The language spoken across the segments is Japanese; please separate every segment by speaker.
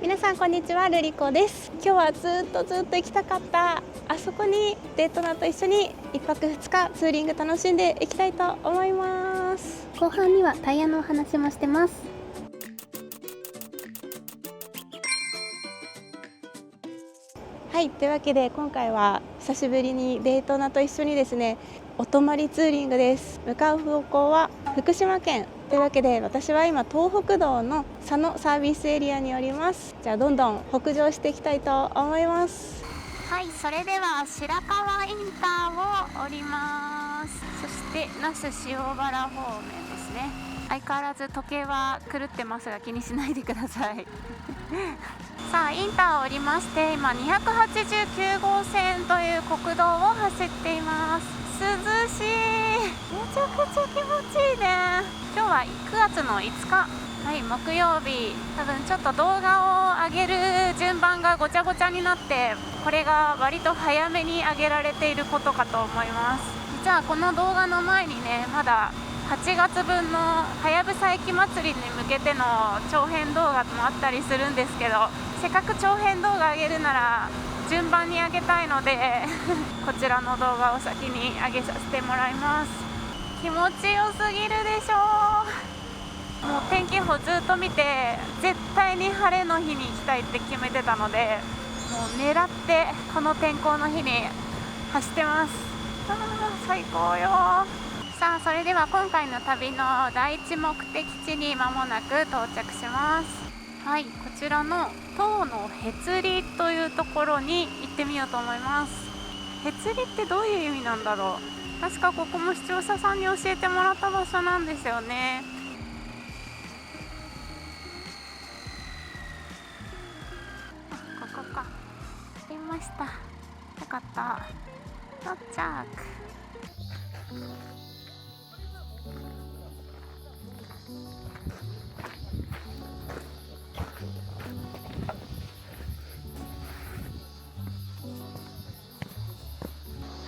Speaker 1: 皆さんこんにちは、ルリコです。今日はずっと行きたかったあそこにデートナーと一緒に1泊2日ツーリング楽しんでいきたいと思います。
Speaker 2: 後半にはタイヤのお話もしてます。
Speaker 1: はい、というわけで今回は久しぶりにデートナーと一緒にですね、お泊まりツーリングです。向かう方向は福島県というわけで、私は今東北道の佐野サービスエリアにおります。じゃあどんどん北上していきたいと思います。
Speaker 2: はい、それでは白川インターを降ります。そして那須塩原方面ですね。相変わらず時計は狂ってますが気にしないでくださいさあインターを降りまして、今289号線という国道を走っています。涼しい、めちゃくちゃ気持ちいいね。今日は9月の5日、はい、木曜日。多分ちょっと動画を上げる順番がごちゃごちゃになって、これが割と早めに上げられていることかと思います。実はこの動画の前にね、まだ8月分のはやぶさ駅祭りに向けての長編動画もあったりするんですけど、せっかく長編動画上げるなら順番に上げたいのでこちらの動画を先に上げさせてもらいます。気持ちよすぎるでしょ。もう天気予報ずっと見て、絶対に晴れの日に行きたいって決めてたので、もう狙ってこの天候の日に走ってます。最高よ。さあそれでは今回の旅の第一目的地に間もなく到着します。はい、こちらの塔のへつりというところに行ってみようと思います。へつりってどういう意味なんだろう。確かここも視聴者さんに教えてもらった場所なんですよね。あ、ここか。出ました。よかった。到着。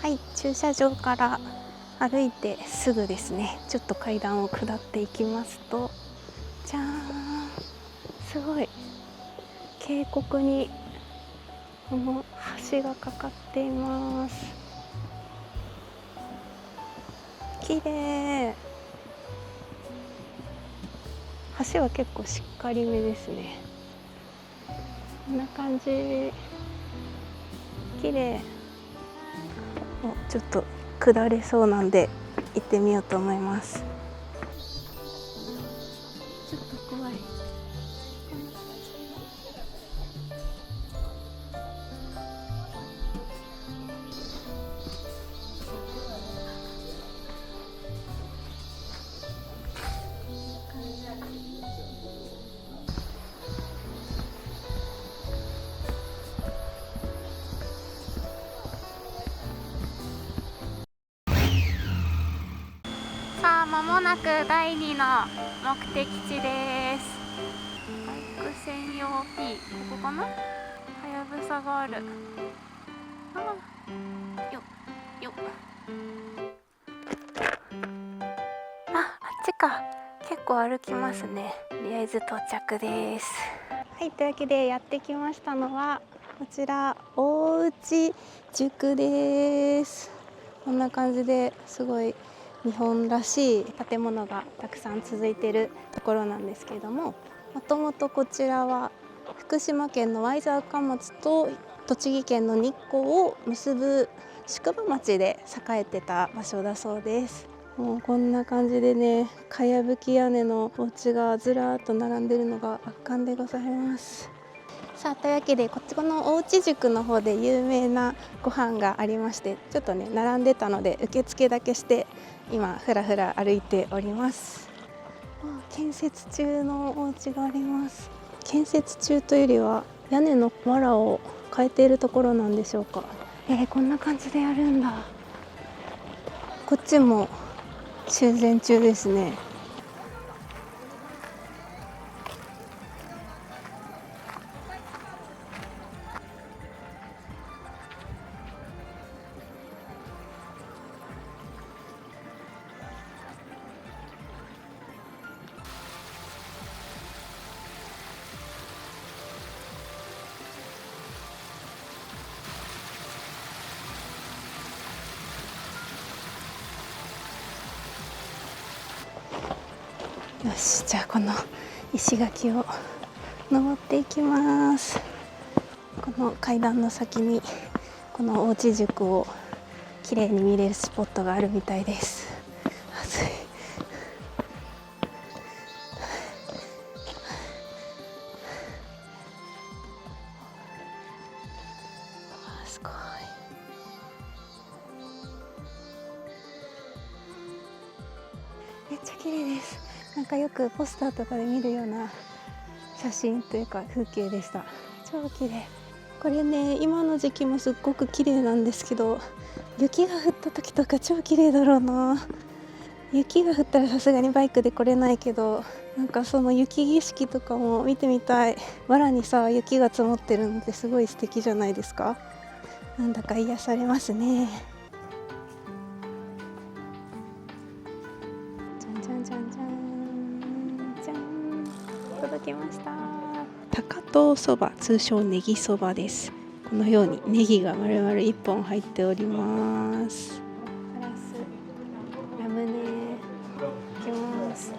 Speaker 1: はい、駐車場から歩いてすぐですね、ちょっと階段を下っていきますと、じゃーん、すごい渓谷にこの橋がかかっています。綺麗。橋は結構しっかりめですね。こんな感じ。綺麗。ちょっと下れそうなんで行ってみようと思います。ちょっと怖い。
Speaker 2: さあ間もなく第2の目的地です。バイク専用 P、 ここかな。はやぶさがある。よよあっちか。結構歩きますね。とりあえず到着です。
Speaker 1: はい、というわけでやってきましたのはこちら大内宿です。こんな感じですごい日本らしい建物がたくさん続いているところなんですけれども、もともとこちらは福島県の会津若松と栃木県の日光を結ぶ宿場町で栄えてた場所だそうです。もうこんな感じでね、かやぶき屋根のお家がずらーっと並んでるのが圧巻でございます。さあというわけで、こっちの大内宿の方で有名なご飯がありまして、ちょっとね並んでたので受付だけして今ふらふら歩いております。建設中のお家があります。建設中というよりは屋根の藁を変えているところなんでしょうか。こんな感じでやるんだ。こっちも修繕中ですね。よし、じゃあこの石垣を登っていきます。この階段の先にこの大内宿を綺麗に見れるスポットがあるみたいです。暑い。すごい。めっちゃ綺麗です。なんかよくポスターとかで見るような写真というか風景でした。超綺麗。これね、今の時期もすっごく綺麗なんですけど、雪が降った時とか超綺麗だろうな。雪が降ったらさすがにバイクで来れないけど、なんかその雪景色とかも見てみたい。藁にさ、雪が積もってるのってすごい素敵じゃないですか。なんだか癒されますね。じゃんじゃんじゃんじゃんじゃん、届きました。高遠そば、通称ネギそばです。このようにネギが丸々1本入っております。プラスラムネいきます。よ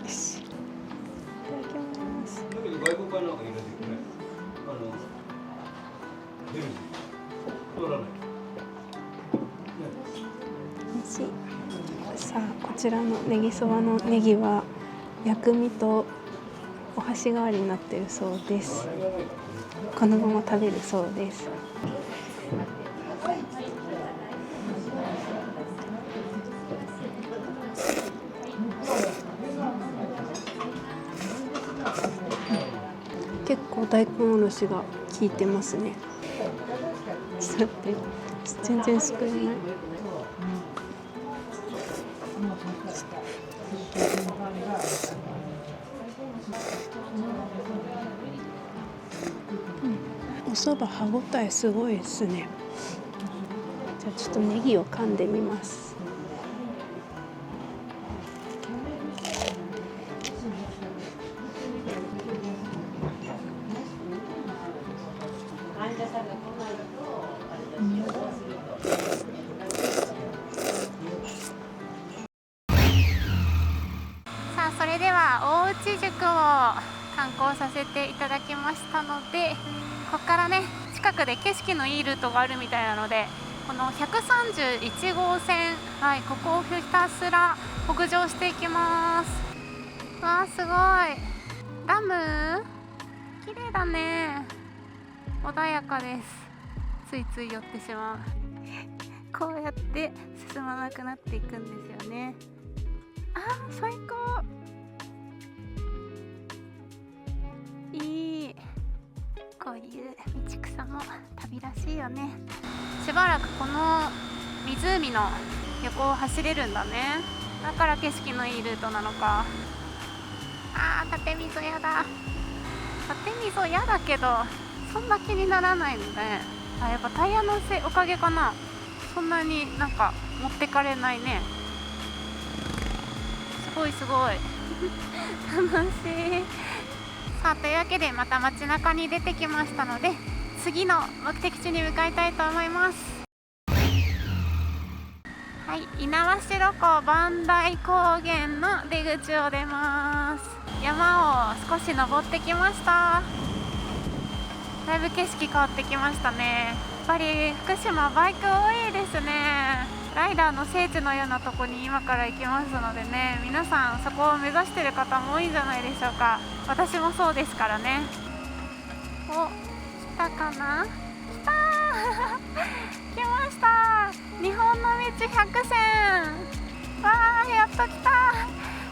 Speaker 1: し、いただきます。さあ、こちらのネギそばのネギは薬味とお箸代わりになっているそうです。このまま食べるそうです。結構大根おろしが効いてますね。ちょっと待って、全然すくえない。お蕎麦歯ごたえすごいですね。じゃあちょっとネギを噛んでみます。
Speaker 2: さあ、それでは大内宿を観光させていただきましたので、ここからね、近くで景色のいいルートがあるみたいなので、この131号線、はい、ここをひたすら北上していきます。わあ、すごい。ダム綺麗だね。穏やかです。ついつい寄ってしまう。こうやって進まなくなっていくんですよね。あー、最高。いい。こういう道草も旅らしいよね。しばらくこの湖の横を走れるんだね。だから景色のいいルートなのか。あー、縦溝やだ。縦溝やだけどそんな気にならないので、あ、やっぱタイヤのおかげかな。そんなになんか持ってかれないね。すごいすごい楽しい。さあ、というわけでまた街中に出てきましたので、次の目的地に向かいたいと思います。はい、猪苗代湖磐梯高原の出口を出ます。山を少し登ってきました。だいぶ景色変わってきましたね。やっぱり福島バイク多いですね。ライダーの聖地のようなとこに今から行きますのでね、皆さんそこを目指している方も多いんじゃないでしょうか。私もそうですからね。お、来たかな。来たー来ました。日本の道100線。わー、やっと来た。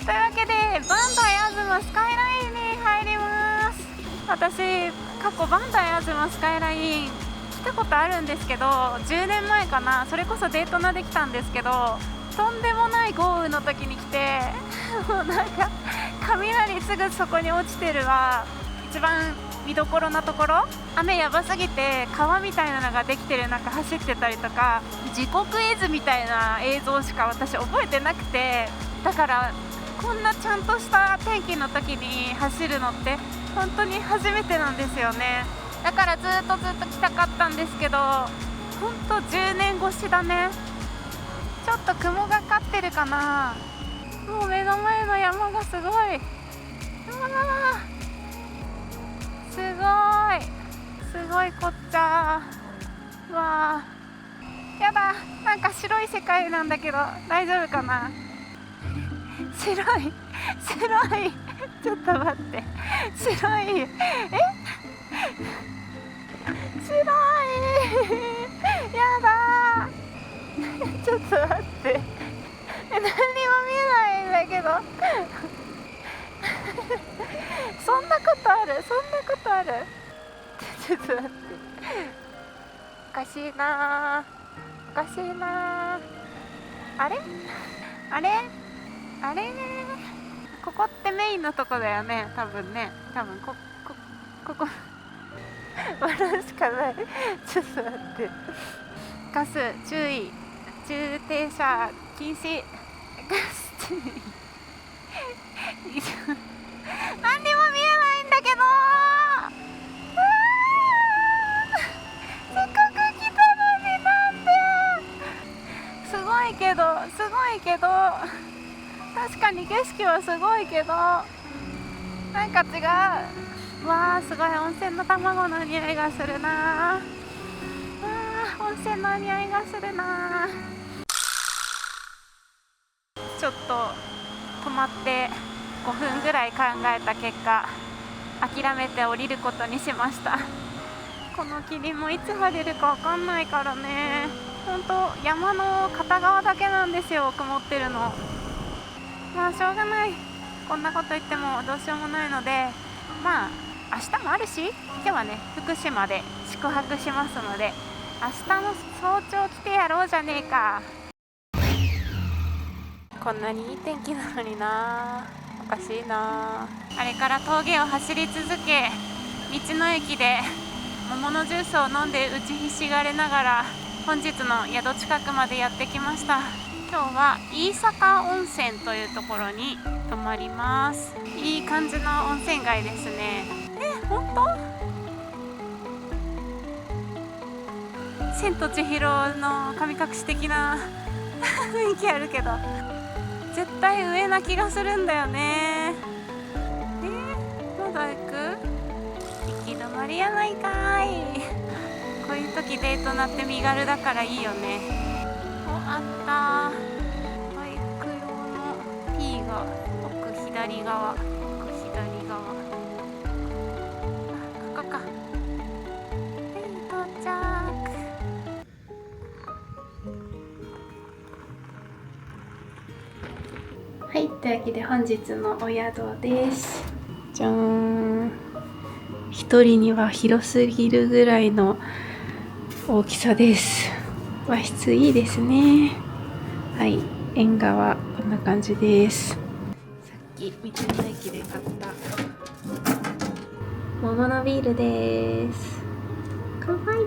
Speaker 2: というわけで磐梯東スカイラインに入ります。私過去磐梯東スカイライン来たことあるんですけど、10年前かな。それこそデートナで来たんですけど、とんでもない豪雨の時に来てもうなんか雷すぐそこに落ちてるわ。一番見どころなところ、雨やばすぎて川みたいなのができてる中走ってたりとか、時刻絵図みたいな映像しか私覚えてなくて、だからこんなちゃんとした天気の時に走るのって本当に初めてなんですよね。だからずっと来たかったんですけど、ほんと10年越しだね。ちょっと雲がかってるかな。もう目の前の山がすごい。うわー、すごいこっちゃ。うわー、やだ、なんか白い世界なんだけど大丈夫かな。白いちょっと待って、白いやだーちょっと待って、何にも見えないんだけどそんなことあるちょっと待って、おかしいなあれここってメインのとこだよね、多分ここ笑うしかないちょっと待って、ガス注意、駐停車禁止、ガス注意何にも見えないんだけどせっかく来たのに、なんですごいけど確かに景色はすごいけどなんか違う。わー、すごい温泉の卵の匂いがするな。温泉の匂いがするな。ちょっと止まって5分ぐらい考えた結果、諦めて降りることにしました。この霧もいつ晴れるか分かんないからね。ほんと山の片側だけなんですよ、曇ってるの。まあしょうがない、こんなこと言ってもどうしようもないので、まあ明日もあるし、今日はね福島で宿泊しますので、明日の早朝来てやろうじゃねえか。こんなにいい天気なのにな、おかしいな。あれから峠を走り続け、道の駅で桃のジュースを飲んで打ちひしがれながら本日の宿近くまでやってきました。今日は飯坂温泉というところに泊まります。いい感じの温泉街ですね。本当？千と千尋の神隠し的な雰囲気あるけど、絶対上な気がするんだよね。まだ行く？行き止まりやないかい。こういう時デートなって身軽だからいいよね。あった、バイク用の P が奥左側、ここか。到着。はい、というわけで本日のお宿です。じゃーん。一人には広すぎるぐらいの大きさです。和室いいですね。はい、縁側こんな感じです。さっき道の駅で買った桃のビールです。かわいい。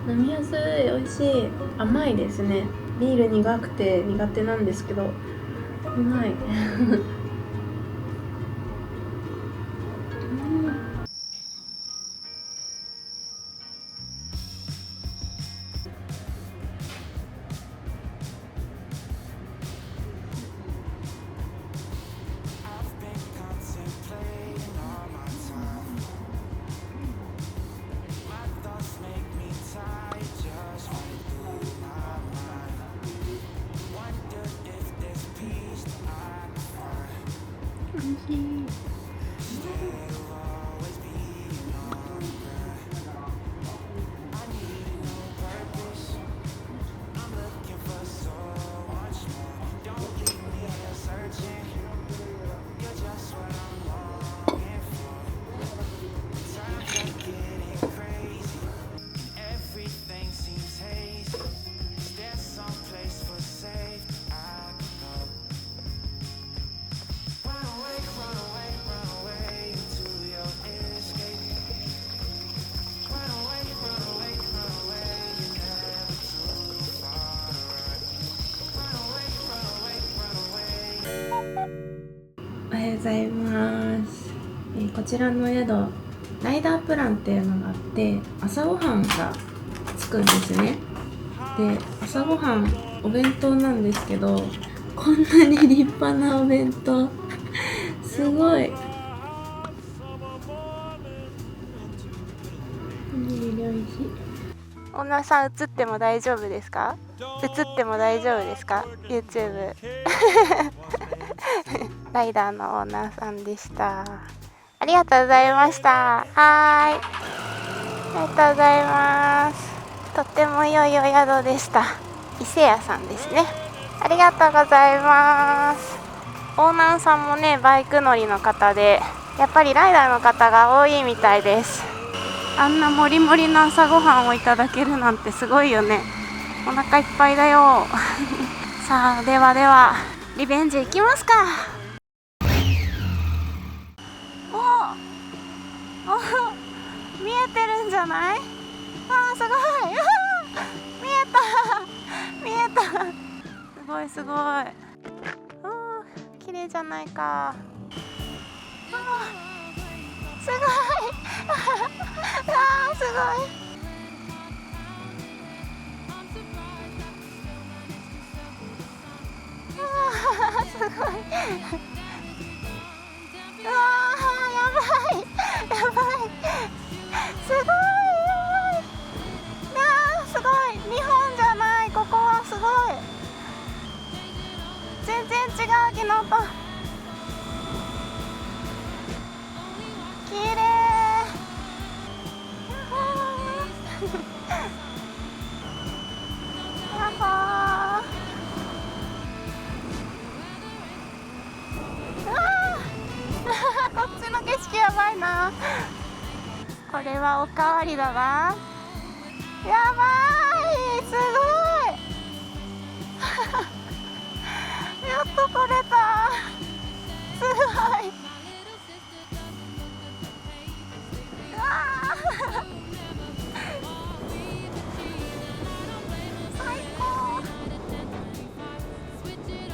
Speaker 2: 飲みやすい、美味しい、甘いですね。ビール苦くて苦手なんですけど、うまい
Speaker 1: ございます。こちらの宿、ライダープランっていうのがあって、朝ごはんがつくんですね。で、朝ごはんお弁当なんですけど、こんなに立派なお弁当すごい。オーナーさん映っても大丈夫ですか？映っても大丈夫ですか？ YouTube ライダーのオーナーさんでした。ありがとうございました。はーい、ありがとうございます。とっても良いお宿でした。伊勢屋さんですね。ありがとうございます。オーナーさんもね、バイク乗りの方で、やっぱりライダーの方が多いみたいです。あんなもりもりの朝ごはんをいただけるなんてすごいよね。お腹いっぱいだよさあ、ではではリベンジいきますか。お見えてるんじゃない？すごい見えた見えた、すごいすごい、綺麗じゃないか。すごいすごい、すごいやばいやばい、すごいすごい、日本じゃない、ここはすごい、全然違う、昨日と綺麗やっほーこっちの景色やばいな。これはおかわりだな。やばい、すごいやっと来れた、すごい、うわ最高、風強い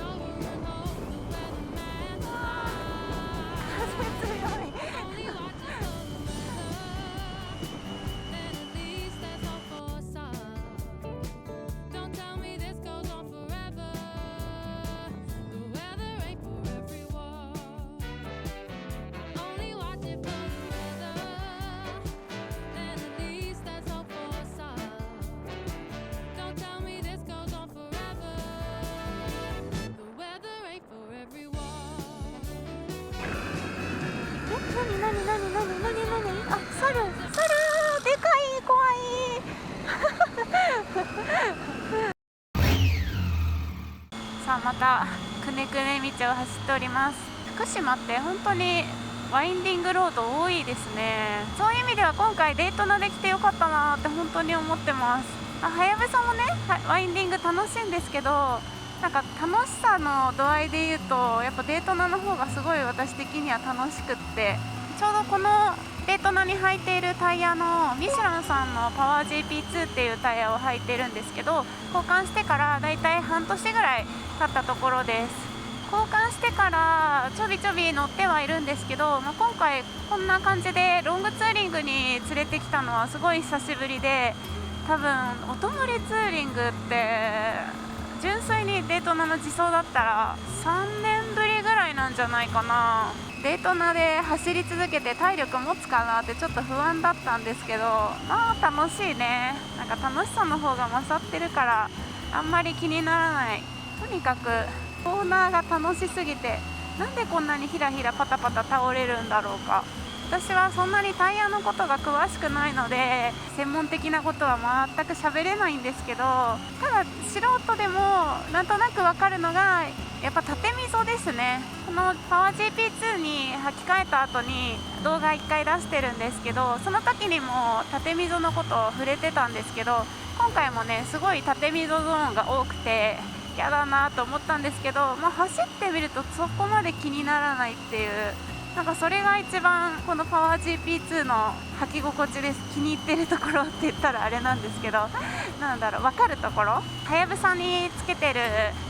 Speaker 1: なに、あ、猿でかい、怖いさあ、またくねくね道を走っております。福島って本当にワインディングロード多いですね。そういう意味では今回デートナで来てよかったなって本当に思ってます。はやぶさもね、ワインディング楽しいんですけど、なんか楽しさの度合いで言うとやっぱデートナの方がすごい私的には楽しくって、ちょうどこのデートナに履いているタイヤのミシュランさんのパワー GP2 っていうタイヤを履いてるんですけど、交換してからだいたい半年ぐらい経ったところです。交換してからちょびちょび乗ってはいるんですけど、今回こんな感じでロングツーリングに連れてきたのはすごい久しぶりで、多分お泊まりツーリングって純粋にデートナの自走だったら3年ぶりぐらいなんじゃないかな。デートナで走り続けて体力持つかなってちょっと不安だったんですけど、まあ楽しいね。なんか楽しさの方が勝ってるからあんまり気にならない。とにかくコーナーが楽しすぎて、なんでこんなにひらひらパタパタ倒れるんだろうか。私はそんなにタイヤのことが詳しくないので専門的なことは全く喋れないんですけど、ただ素人でもなんとなくわかるのがやっぱ縦溝ですね。このパワー GP2 に履き替えた後に動画1回出してるんですけど、その時にも縦溝のことを触れてたんですけど、今回もねすごい縦溝ゾーンが多くて嫌だなと思ったんですけど、走ってみるとそこまで気にならないっていう、
Speaker 2: なんかそれが一番このパワー GP2 の履き心地です。気に入ってるところって言ったらあれなんですけど、なんだろう、分かるところ、はやぶさにつけてる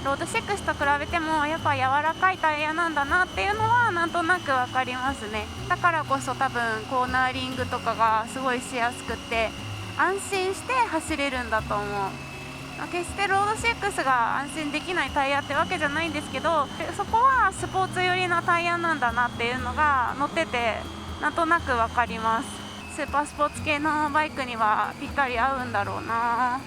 Speaker 2: ロード6と比べてもやっぱ柔らかいタイヤなんだなっていうのはなんとなく分かりますね。だからこそ多分コーナーリングとかがすごいしやすくって安心して走れるんだと思う。決してロード6が安心できないタイヤってわけじゃないんですけど、そこはスポーツ寄りのタイヤなんだなっていうのが乗っててなんとなく分かります。スーパースポーツ系のバイクにはぴったり合うんだろうな。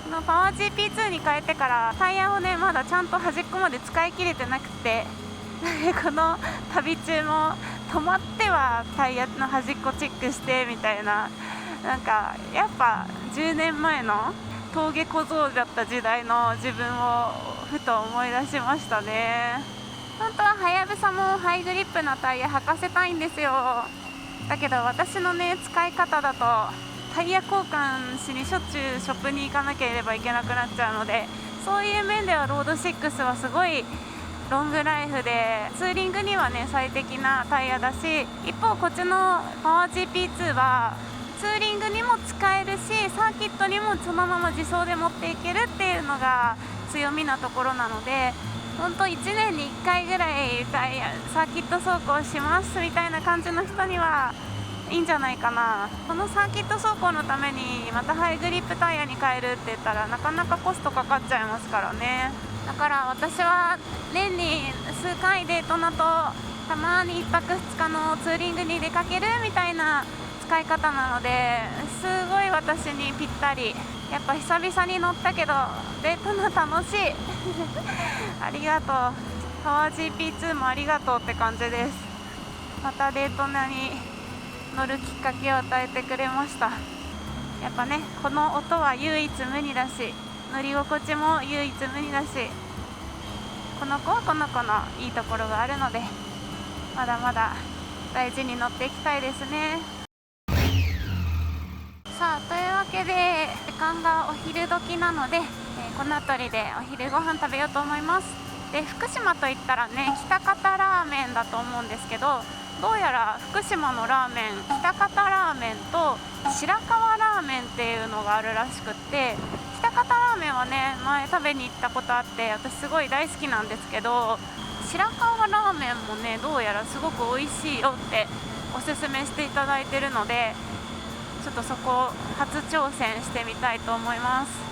Speaker 2: このパワー GP2 に変えてからタイヤをねまだちゃんと端っこまで使い切れてなくてこの旅中も止まってはタイヤの端っこチェックしてみたいな、なんかやっぱ10年前の峠小僧だった時代の自分をふと思い出しましたね。本当ははやぶさもハイグリップなタイヤ履かせたいんですよ。だけど私のね使い方だとタイヤ交換しにしょっちゅうショップに行かなければいけなくなっちゃうので、そういう面ではロード6はすごいロングライフでツーリングにはね最適なタイヤだし、一方こっちのパワー GP2 はツーリングにも使えるしサーキットにもそのまま自走で持っていけるっていうのが強みなところなので、本当1年に1回ぐらいサーキット走行しますみたいな感じの人にはいいんじゃないかな。このサーキット走行のためにまたハイグリップタイヤに変えるって言ったらなかなかコストかかっちゃいますからね。だから私は年に数回デートナとたまに1泊2日のツーリングに出かけるみたいな使い方なのですごい私にぴったり。やっぱ久々に乗ったけどデートナ楽しいありがとう。パワー GP2 もありがとうって感じです。またデートナに乗るきっかけを与えてくれました。やっぱねこの音は唯一無二だし乗り心地も唯一無二だし、この子はこの子のいいところがあるのでまだまだ大事に乗っていきたいですね。さあというわけで時間がお昼時なので、この辺りでお昼ご飯食べようと思います。で福島といったらね喜多方ラーメンだと思うんですけど、どうやら福島のラーメン喜多方ラーメンと白河ラーメンっていうのがあるらしくって、喜多方ラーメンはね前食べに行ったことあって私すごい大好きなんですけど、白河ラーメンもねどうやらすごく美味しいよっておすすめしていただいてるので、ちょっとそこを初挑戦してみたいと思います。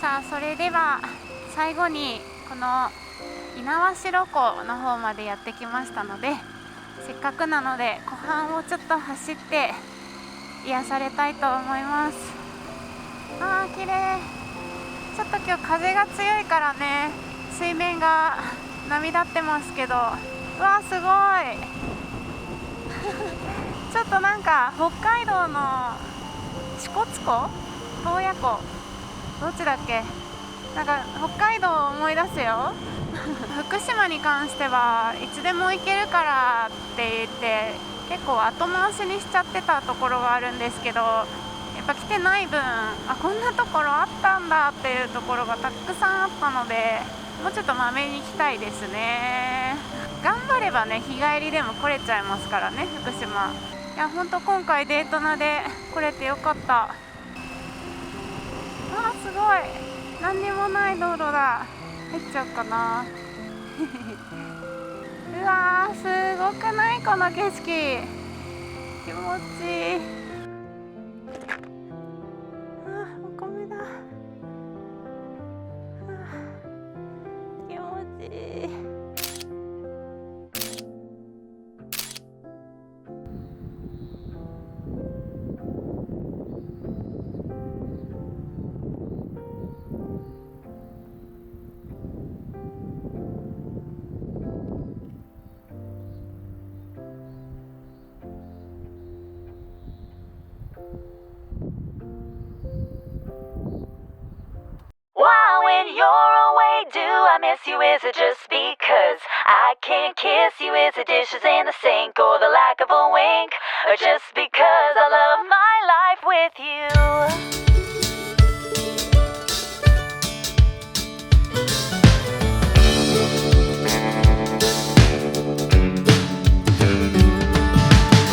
Speaker 2: さあそれでは最後にこの猪苗代湖の方までやってきましたので、せっかくなので湖畔をちょっと走って癒されたいと思います。あー綺麗。ちょっと今日風が強いからね水面が波立ってますけど、うわーすごいちょっとなんか北海道の支笏湖洞爺湖どっちだっけ、なんか北海道を思い出すよ福島に関してはいつでも行けるからって言って結構後回しにしちゃってたところがあるんですけど、やっぱ来てない分こんなところあったんだっていうところがたくさんあったので、もうちょっとまめに行きたいですね。頑張ればね日帰りでも来れちゃいますからね福島。いやほんと今回デートナで来れてよかった。すごい何にもない道路だ。入っちゃうかなうわーすごくないここの景色気持ちいい。お米だ。気持ちいい。
Speaker 3: Wow, when you're away, do I miss you? Is it just because I can't kiss you? Is it dishes in the sink or the lack of a wink? Or just because I love my life with you?